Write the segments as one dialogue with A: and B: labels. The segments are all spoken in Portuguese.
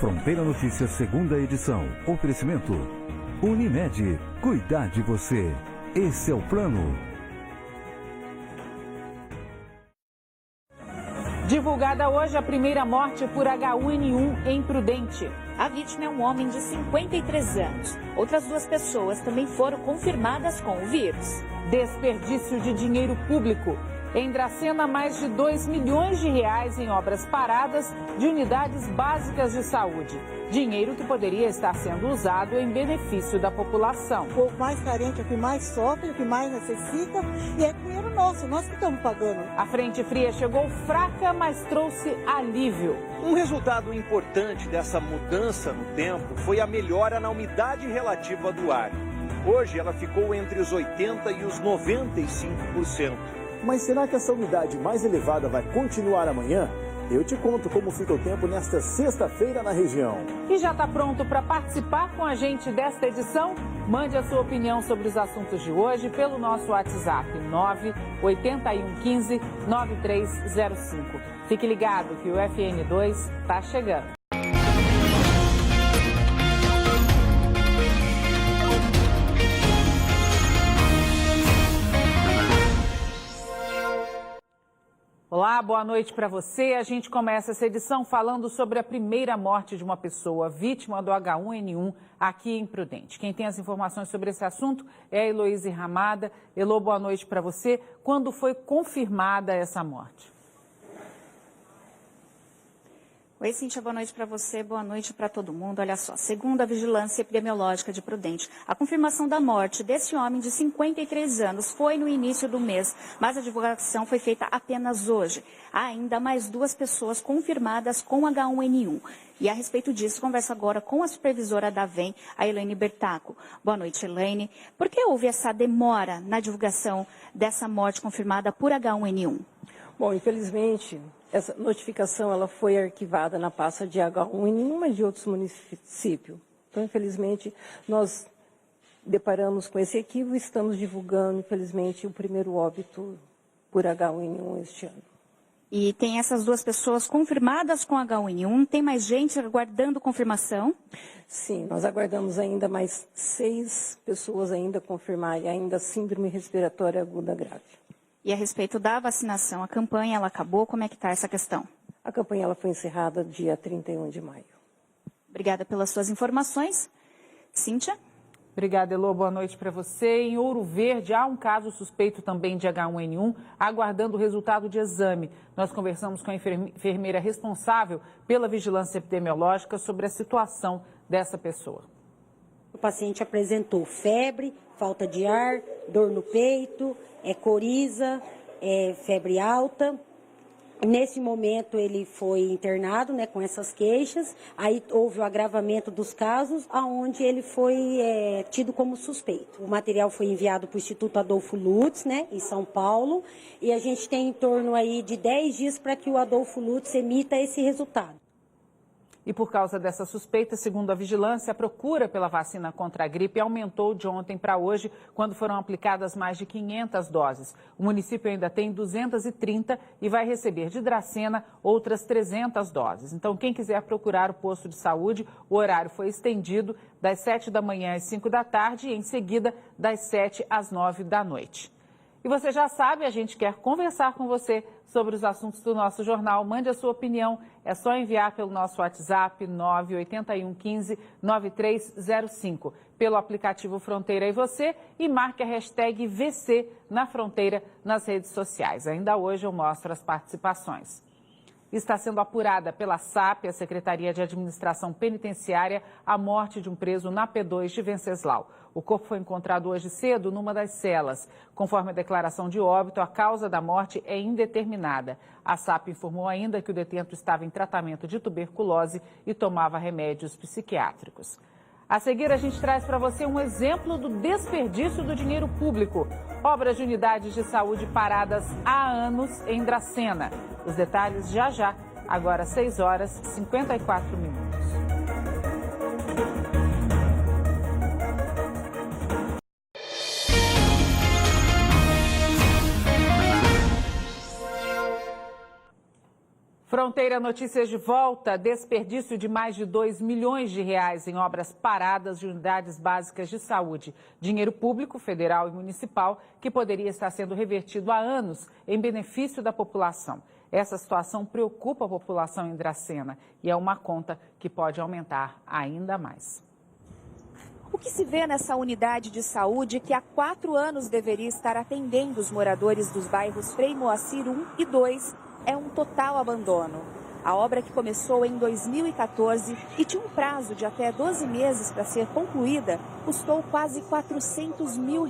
A: Fronteira Notícias, segunda edição. Oferecimento. Unimed. Cuidar de você. Esse é o plano.
B: Divulgada hoje a primeira morte por H1N1 em Prudente. A vítima é um homem de 53 anos. Outras 2 pessoas também foram confirmadas com o vírus. Desperdício de dinheiro público. Em Dracena, mais de 2 milhões de reais em obras paradas de unidades básicas de saúde. Dinheiro que poderia estar sendo usado em benefício da população.
C: O povo mais carente é o que mais sofre, o que mais necessita, e é dinheiro nosso, nós que estamos pagando.
B: A frente fria chegou fraca, mas trouxe alívio.
D: Um resultado importante dessa mudança no tempo foi a melhora na umidade relativa do ar. Hoje ela ficou entre os 80% e os 95%.
E: Mas será que essa umidade mais elevada vai continuar amanhã? Eu te conto como fica o tempo nesta sexta-feira na região.
B: E já está pronto para participar com a gente desta edição? Mande a sua opinião sobre os assuntos de hoje pelo nosso WhatsApp 98115 9305. Fique ligado que o FN2 está chegando. Olá, boa noite para você. A gente começa essa edição falando sobre a primeira morte de uma pessoa vítima do H1N1 aqui em Prudente. Quem tem as informações sobre esse assunto é a Heloíse Ramada. Elô, boa noite para você. Quando foi confirmada essa morte?
F: Oi, Cíntia, boa noite para você, boa noite para todo mundo. Olha só, segundo a Vigilância Epidemiológica de Prudente, a confirmação da morte desse homem de 53 anos foi no início do mês, mas a divulgação foi feita apenas hoje. Há ainda mais 2 pessoas confirmadas com H1N1. E a respeito disso, converso agora com a supervisora da VEM, a Elaine Bertaco. Boa noite, Elaine. Por que houve essa demora na divulgação dessa morte confirmada por H1N1?
G: Bom, infelizmente, essa notificação ela foi arquivada na pasta de H1N1, mas de outros municípios. Então, infelizmente, nós deparamos com esse equívoco e estamos divulgando, infelizmente, o primeiro óbito por H1N1 este ano.
F: E tem essas 2 pessoas confirmadas com H1N1, tem mais gente aguardando confirmação?
G: Sim, nós aguardamos ainda mais 6 pessoas ainda confirmarem ainda síndrome respiratória aguda grave.
F: E a respeito da vacinação, a campanha ela acabou? Como é que está essa questão?
G: A campanha ela foi encerrada dia 31 de maio.
F: Obrigada pelas suas informações. Cíntia?
B: Obrigada, Elô. Boa noite para você. Em Ouro Verde, há um caso suspeito também de H1N1, aguardando o resultado de exame. Nós conversamos com a enfermeira responsável pela vigilância epidemiológica sobre a situação dessa pessoa.
H: O paciente apresentou febre, falta de ar, dor no peito, coriza, febre alta. Nesse momento ele foi internado, né, com essas queixas. Aí houve o agravamento dos casos, aonde ele foi tido como suspeito. O material foi enviado para o Instituto Adolfo Lutz, né, em São Paulo. E a gente tem em torno aí de 10 dias para que o Adolfo Lutz emita esse resultado.
B: E por causa dessa suspeita, segundo a vigilância, a procura pela vacina contra a gripe aumentou de ontem para hoje, quando foram aplicadas mais de 500 doses. O município ainda tem 230 e vai receber de Dracena outras 300 doses. Então, quem quiser procurar o posto de saúde, o horário foi estendido das 7 da manhã às 5 da tarde e, em seguida, das 7 às 9 da noite. E você já sabe, a gente quer conversar com você sobre os assuntos do nosso jornal. Mande a sua opinião, é só enviar pelo nosso WhatsApp 98115 9305, pelo aplicativo Fronteira e Você, e marque a hashtag VC na Fronteira nas redes sociais. Ainda hoje eu mostro as participações. Está sendo apurada pela SAP, a Secretaria de Administração Penitenciária, a morte de um preso na P2 de Venceslau. O corpo foi encontrado hoje cedo numa das celas. Conforme a declaração de óbito, a causa da morte é indeterminada. A SAP informou ainda que o detento estava em tratamento de tuberculose e tomava remédios psiquiátricos. A seguir, a gente traz para você um exemplo do desperdício do dinheiro público. Obras de unidades de saúde paradas há anos em Dracena. Os detalhes já já, agora 6 horas e 54 minutos. Fronteira Notícias de volta. Desperdício de mais de 2 milhões de reais em obras paradas de unidades básicas de saúde. Dinheiro público, federal e municipal, que poderia estar sendo revertido há anos em benefício da população. Essa situação preocupa a população em Dracena e é uma conta que pode aumentar ainda mais.
I: O que se vê nessa unidade de saúde que há 4 anos deveria estar atendendo os moradores dos bairros Frei Moacir 1 e 2 é um total abandono. A obra, que começou em 2014 e tinha um prazo de até 12 meses para ser concluída, custou quase R$400 mil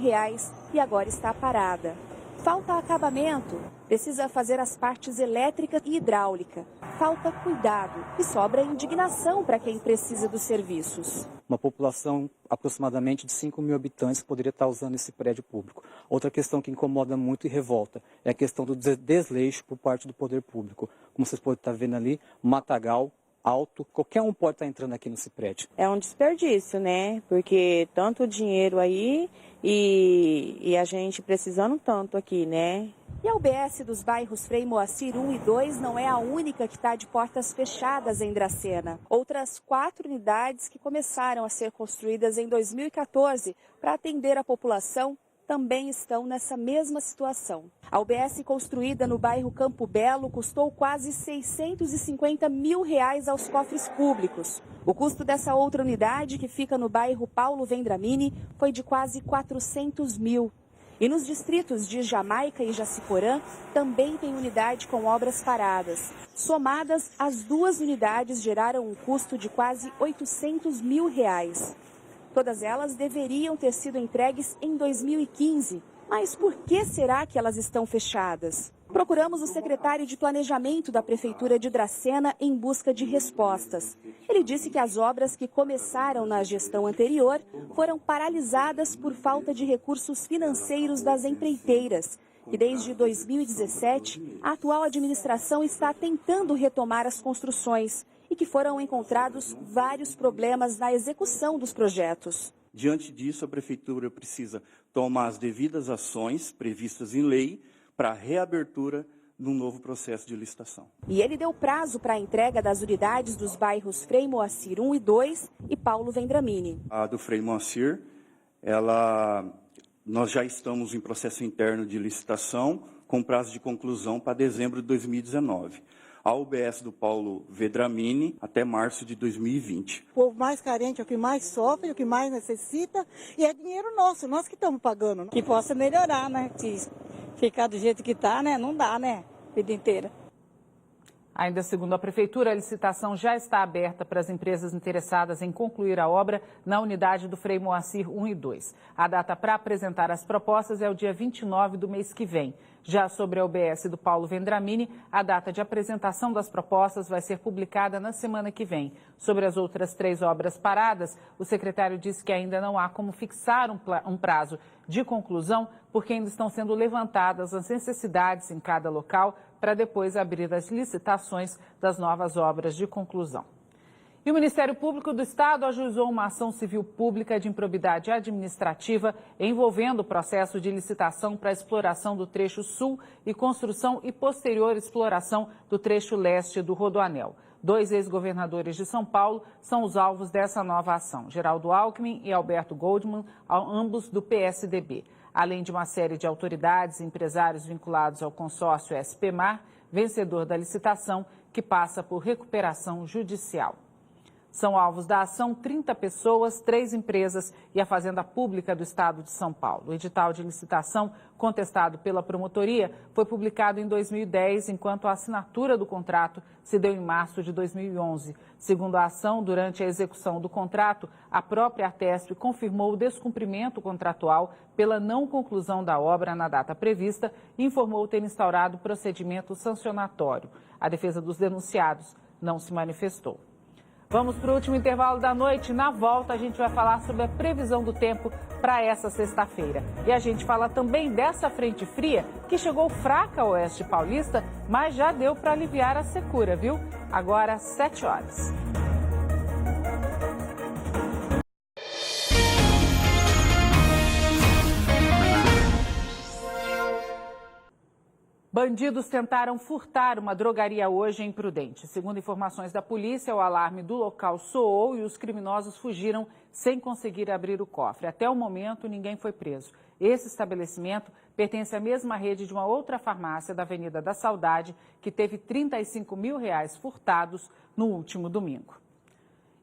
I: e agora está parada. Falta acabamento, precisa fazer as partes elétrica e hidráulica. Falta cuidado e sobra indignação para quem precisa dos serviços.
J: Uma população aproximadamente de 5 mil habitantes que poderia estar usando esse prédio público. Outra questão que incomoda muito e revolta é a questão do desleixo por parte do poder público. Como vocês podem estar vendo ali, matagal alto, qualquer um pode estar entrando aqui nesse prédio.
K: É um desperdício, né? Porque tanto dinheiro aí e a gente precisando tanto aqui, né?
I: E a UBS dos bairros Frei Moacir 1 e 2 não é a única que está de portas fechadas em Dracena. Outras 4 unidades que começaram a ser construídas em 2014 para atender a população também estão nessa mesma situação. A UBS construída no bairro Campo Belo custou quase R$650 mil aos cofres públicos. O custo dessa outra unidade, que fica no bairro Paulo Vendramini, foi de quase R$400 mil. E nos distritos de Jamaica e Jaciporã também tem unidade com obras paradas. Somadas, as 2 unidades geraram um custo de quase R$800 mil. Todas elas deveriam ter sido entregues em 2015. Mas por que será que elas estão fechadas? Procuramos o secretário de Planejamento da Prefeitura de Dracena em busca de respostas. Ele disse que as obras que começaram na gestão anterior foram paralisadas por falta de recursos financeiros das empreiteiras. E desde 2017, a atual administração está tentando retomar as construções e que foram encontrados vários problemas na execução dos projetos.
L: Diante disso, a Prefeitura precisa tomar as devidas ações previstas em lei para a reabertura de um novo processo de licitação.
I: E ele deu prazo para a entrega das unidades dos bairros Frei Moacir 1 e 2 e Paulo Vendramini.
L: A do Frei Moacir, nós já estamos em processo interno de licitação com prazo de conclusão para dezembro de 2019. A UBS do Paulo Vendramini até março de 2020.
C: O povo mais carente é o que mais sofre, o que mais necessita, e é dinheiro nosso, nós que estamos pagando.
M: Que possa melhorar, né? Se ficar do jeito que está, né? Não dá, né? A vida inteira.
B: Ainda segundo a Prefeitura, a licitação já está aberta para as empresas interessadas em concluir a obra na unidade do Frei Moacir 1 e 2. A data para apresentar as propostas é o dia 29 do mês que vem. Já sobre a UBS do Paulo Vendramini, a data de apresentação das propostas vai ser publicada na semana que vem. Sobre as outras 3 obras paradas, o secretário disse que ainda não há como fixar um prazo de conclusão, porque ainda estão sendo levantadas as necessidades em cada local para depois abrir as licitações das novas obras de conclusão. E o Ministério Público do Estado ajuizou uma ação civil pública de improbidade administrativa envolvendo o processo de licitação para a exploração do trecho sul e construção e posterior exploração do trecho leste do Rodoanel. 2 ex-governadores de São Paulo são os alvos dessa nova ação, Geraldo Alckmin e Alberto Goldman, ambos do PSDB. Além de uma série de autoridades e empresários vinculados ao consórcio SPMar, vencedor da licitação, que passa por recuperação judicial. São alvos da ação 30 pessoas, 3 empresas e a Fazenda Pública do Estado de São Paulo. O edital de licitação, contestado pela promotoria, foi publicado em 2010, enquanto a assinatura do contrato se deu em março de 2011. Segundo a ação, durante a execução do contrato, a própria Artesp confirmou o descumprimento contratual pela não conclusão da obra na data prevista e informou ter instaurado procedimento sancionatório. A defesa dos denunciados não se manifestou. Vamos para o último intervalo da noite. Na volta, a gente vai falar sobre a previsão do tempo para essa sexta-feira. E a gente fala também dessa frente fria que chegou fraca ao oeste paulista, mas já deu para aliviar a secura, viu? Agora, 7 horas. Bandidos tentaram furtar uma drogaria hoje em Prudente. Segundo informações da polícia, o alarme do local soou e os criminosos fugiram sem conseguir abrir o cofre. Até o momento, ninguém foi preso. Esse estabelecimento pertence à mesma rede de uma outra farmácia da Avenida da Saudade, que teve R$35 mil furtados no último domingo.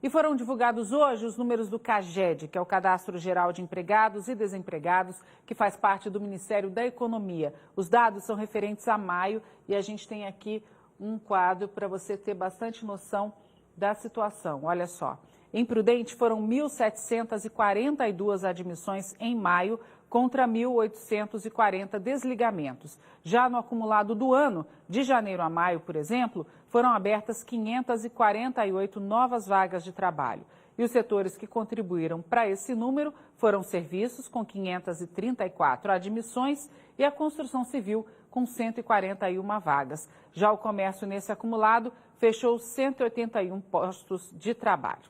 B: E foram divulgados hoje os números do CAGED, que é o Cadastro Geral de Empregados e Desempregados, que faz parte do Ministério da Economia. Os dados são referentes a maio e a gente tem aqui um quadro para você ter bastante noção da situação. Olha só, em Prudente foram 1.742 admissões em maio, contra 1.840 desligamentos. Já no acumulado do ano, de janeiro a maio, por exemplo, foram abertas 548 novas vagas de trabalho. E os setores que contribuíram para esse número foram serviços, com 534 admissões, e a construção civil, com 141 vagas. Já o comércio, nesse acumulado, fechou 181 postos de trabalho.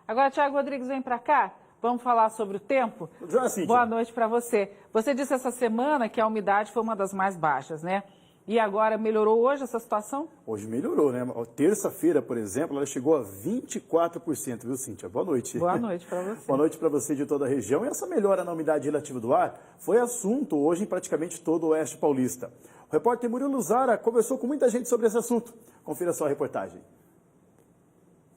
B: Agora, Tiago Rodrigues, vem para cá. Vamos falar sobre o tempo? Boa noite para você. Você disse essa semana que a umidade foi uma das mais baixas, né? E agora melhorou hoje essa situação?
E: Hoje melhorou, né? Terça-feira, por exemplo, ela chegou a 24%, viu, Cíntia? Boa noite.
B: Boa noite para você.
E: Boa noite para você de toda a região. E essa melhora na umidade relativa do ar foi assunto hoje em praticamente todo o oeste paulista. O repórter Murilo Zara conversou com muita gente sobre esse assunto. Confira só a reportagem.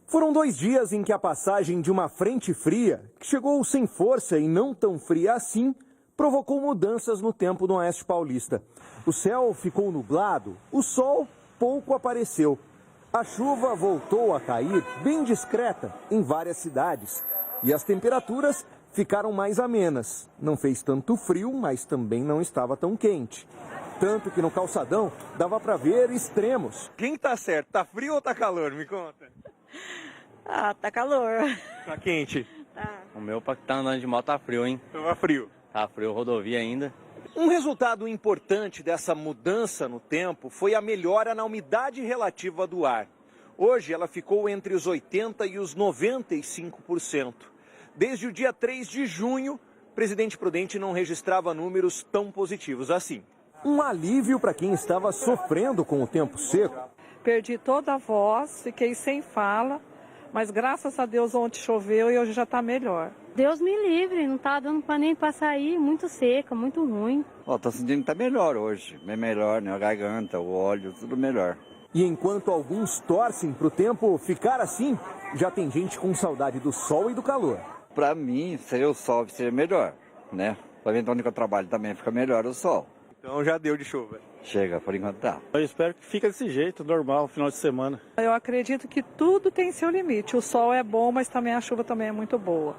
N: Foram 2 dias em que a passagem de uma frente fria, que chegou sem força e não tão fria assim, provocou mudanças no tempo no oeste paulista. O céu ficou nublado, o sol pouco apareceu. A chuva voltou a cair bem discreta em várias cidades e as temperaturas ficaram mais amenas. Não fez tanto frio, mas também não estava tão quente. Tanto que no calçadão dava para ver extremos.
D: Quem tá certo? Tá frio ou tá calor? Me conta.
M: Ah, tá calor.
D: Tá quente?
M: Tá.
O: O meu tá andando de moto tá frio, hein?
D: Tava frio.
O: Tá frio, rodovia ainda.
D: Um resultado importante dessa mudança no tempo foi a melhora na umidade relativa do ar. Hoje ela ficou entre os 80% e os 95%. Desde o dia 3 de junho, Presidente Prudente não registrava números tão positivos assim.
N: Um alívio para quem estava sofrendo com o tempo seco.
P: Perdi toda a voz, fiquei sem fala, mas graças a Deus ontem choveu e hoje já está melhor.
Q: Deus me livre, não tá dando nem para sair, muito seca, muito ruim.
R: Tô sentindo que tá melhor hoje, bem melhor, né? A garganta, o óleo, tudo melhor.
N: E enquanto alguns torcem para o tempo ficar assim, já tem gente com saudade do sol e do calor.
R: Para mim, seria o sol que seria melhor, né? Para ver onde eu trabalho também fica melhor o sol.
D: Então já deu de chuva.
R: Chega, por enquanto tá.
S: Eu espero que fique desse jeito, normal, final de semana.
P: Eu acredito que tudo tem seu limite. O sol é bom, mas também a chuva também é muito boa.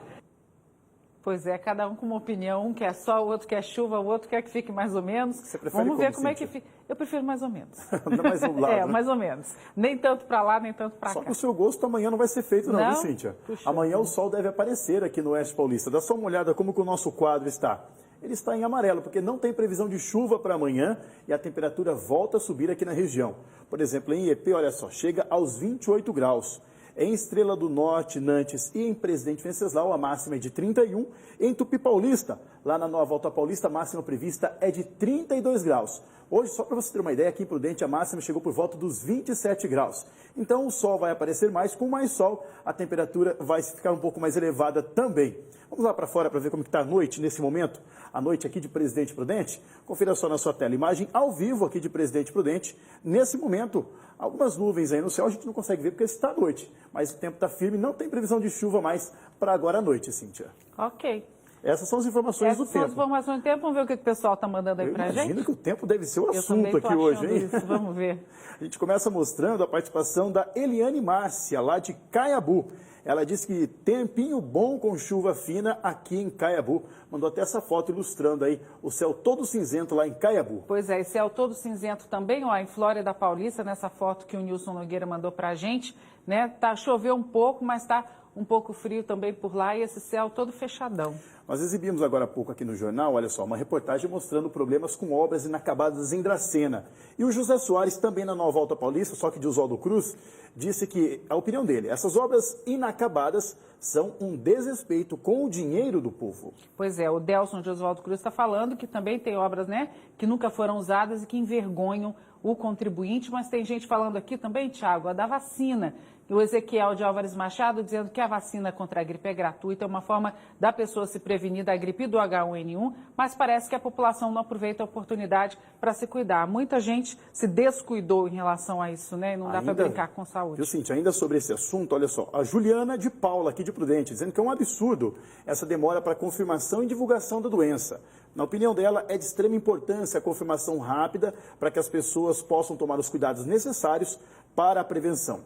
B: Pois é, cada um com uma opinião. Um quer sol, o outro quer chuva, o outro quer que fique mais ou menos.
E: Você prefere
B: Vamos ver
E: como
B: é que fica. Eu prefiro mais ou menos.
E: Mais nublado, né?
B: Mais ou menos. Nem tanto para lá, nem tanto para cá.
E: Só que o seu gosto amanhã não vai ser feito não, viu, Cíntia?
B: Puxa,
E: amanhã o sol deve aparecer aqui no oeste paulista. Dá só uma olhada como que o nosso quadro está. Ele está em amarelo, porque não tem previsão de chuva para amanhã e a temperatura volta a subir aqui na região. Por exemplo, em Iepê, olha só, chega aos 28 graus. Em Estrela do Norte, Nantes e em Presidente Venceslau, a máxima é de 31. Em Tupi Paulista, lá na Nova Alta Paulista, a máxima prevista é de 32 graus. Hoje, só para você ter uma ideia, aqui em Prudente a máxima chegou por volta dos 27 graus. Então o sol vai aparecer mais, com mais sol a temperatura vai ficar um pouco mais elevada também. Vamos lá para fora para ver como está a noite nesse momento. A noite aqui de Presidente Prudente. Confira só na sua tela, imagem ao vivo aqui de Presidente Prudente. Nesse momento, algumas nuvens aí no céu, a gente não consegue ver porque está à noite. Mas o tempo está firme, não tem previsão de chuva mais para agora à noite, Cíntia.
B: Ok.
E: Essas são as informações do tempo.
B: Essas são as informações do tempo. Vamos ver o que o pessoal está mandando aí para a gente?
E: Imagino que o tempo deve ser o assunto aqui hoje, hein?
B: Isso. Vamos ver.
E: A gente começa mostrando a participação da Eliane Márcia, lá de Caiabu. Ela disse que tempinho bom com chuva fina aqui em Caiabu. Mandou até essa foto ilustrando aí o céu todo cinzento lá em Caiabu.
B: Pois é, céu todo cinzento também, ó, em Flórida Paulista, nessa foto que o Nilson Nogueira mandou pra gente, né? Choveu um pouco, mas tá um pouco frio também por lá e esse céu todo fechadão.
E: Nós exibimos agora há pouco aqui no jornal, olha só, uma reportagem mostrando problemas com obras inacabadas em Dracena. E o José Soares, também na Nova Alta Paulista, só que de Oswaldo Cruz, disse que, a opinião dele, essas obras inacabadas são um desrespeito com o dinheiro do povo.
B: Pois é, o Delson de Oswaldo Cruz está falando que também tem obras, né, que nunca foram usadas e que envergonham o contribuinte, mas tem gente falando aqui também, Tiago, a da vacina. O Ezequiel de Álvares Machado dizendo que a vacina contra a gripe é gratuita, é uma forma da pessoa se prevenir da gripe e do H1N1, mas parece que a população não aproveita a oportunidade para se cuidar. Muita gente se descuidou em relação a isso, né? E não dá para brincar com saúde.
E: Viu, Cíntia, ainda sobre esse assunto, olha só, a Juliana de Paula, aqui de Prudente, dizendo que é um absurdo essa demora para confirmação e divulgação da doença. Na opinião dela, é de extrema importância a confirmação rápida para que as pessoas possam tomar os cuidados necessários para a prevenção.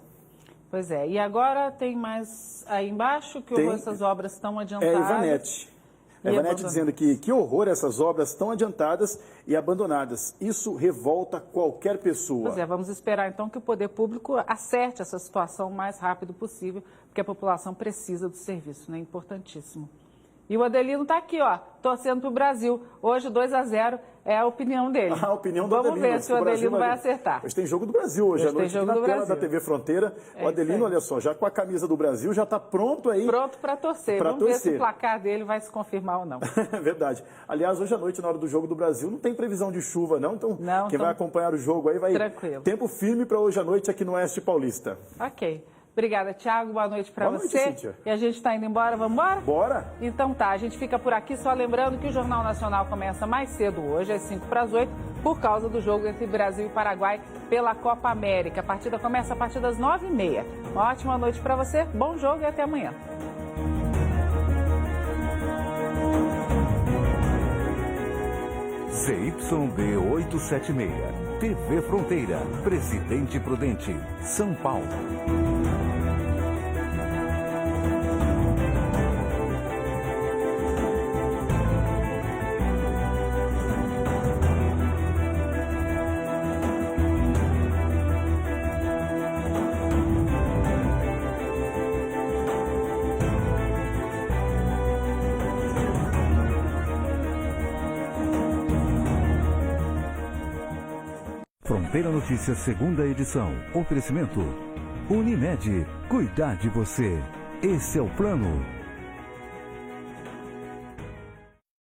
B: Pois é, e agora tem mais aí embaixo que essas obras estão adiantadas.
E: É Ivanete. Ivanete dizendo que horror essas obras tão adiantadas e abandonadas. Isso revolta qualquer pessoa.
B: Pois é, vamos esperar então que o poder público acerte essa situação o mais rápido possível, porque a população precisa do serviço, né? Importantíssimo. E o Adelino está aqui, ó, torcendo para o Brasil. Hoje, 2-0, é a opinião dele.
E: A opinião do Adelino.
B: Vamos ver se o Adelino vai acertar.
E: Hoje tem jogo do Brasil hoje à noite, aqui na tela da TV Fronteira. O Adelino, olha só, já com a camisa do Brasil, já está pronto aí.
B: Pronto para torcer. Vamos ver se o placar dele vai se confirmar ou não.
E: É verdade. Aliás, hoje à noite, na hora do jogo do Brasil, não tem previsão de chuva, não. Então, quem vai acompanhar o jogo aí vai...
B: Tranquilo.
E: Tempo firme para hoje à noite aqui no Oeste Paulista.
B: Ok. Obrigada, Tiago. Boa noite para você.
E: Cíntia.
B: E a gente está indo embora. Vamos embora?
E: Bora.
B: Então tá, a gente fica por aqui. Só lembrando que o Jornal Nacional começa mais cedo hoje, às 7:55, por causa do jogo entre Brasil e Paraguai pela Copa América. A partida começa a partir das 9h30. Uma ótima noite para você, bom jogo e até amanhã.
A: ZYD 876, TV Fronteira, Presidente Prudente, São Paulo. Fronteira Notícias, segunda edição. Oferecimento Unimed. Cuidar de você. Esse é o plano.